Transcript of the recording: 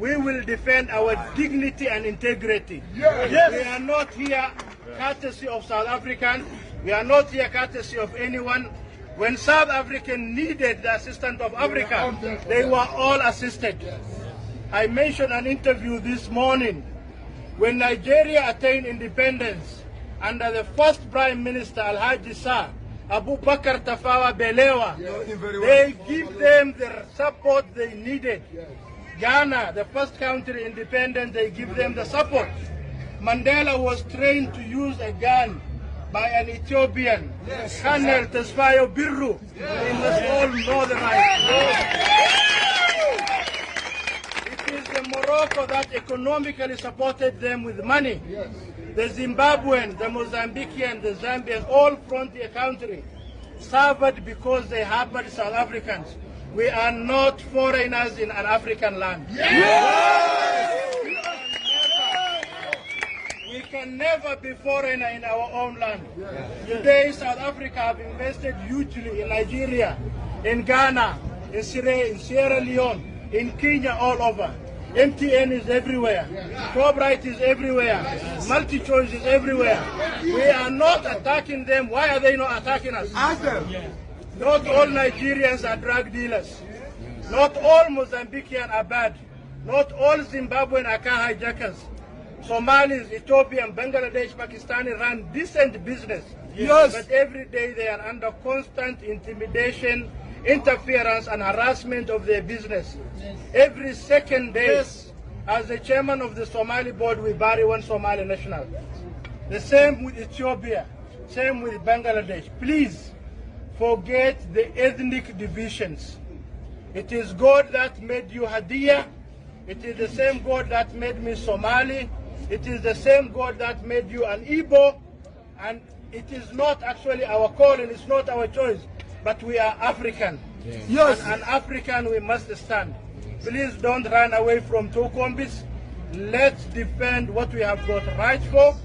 we will defend our dignity and integrity. Yes. We are not here courtesy of South Africans. We are not here courtesy of anyone. When South Africa needed the assistance of Africa, they were all assisted. I mentioned an interview this morning. When Nigeria attained independence, under the first Prime Minister, Alhaji Sir, Abu Bakr Tafawa Balewa, they give them the support they needed. Ghana, the first country independent, they give them the support. Mandela was trained to use a gun by an Ethiopian, Colonel Tesfaye Birru. They must all know the right. It is the Morocco that economically supported them with money. The Zimbabwean, the Mozambican, the Zambian, all frontier countries suffered because they harbored South Africans. We are not foreigners in an African land. We can never be foreigner in our own land. Today, South Africa have invested hugely in Nigeria, in Ghana, in Sierra Leone, in Kenya, all over. MTN is everywhere. Cobright is everywhere. MultiChoice is everywhere. We are not attacking them. Why are they not attacking us? Ask them. Not all Nigerians are drug dealers. Not all Mozambican are bad. Not all Zimbabwean are car hijackers. Somalis, Ethiopian, Bangladesh, Pakistani run decent business. Yes. But every day they are under constant intimidation, interference and harassment of their business. Every second day, as the chairman of the Somali board, we bury one Somali national. The same with Ethiopia, same with Bangladesh. Please forget the ethnic divisions. It is God that made you Hadiya. It is the same God that made me Somali. It is the same God that made you an Igbo. And it is not actually our calling, it's not our choice. But we are African. Yes. And an African we must stand. Please don't run away from two combis. Let's defend what we have got right for.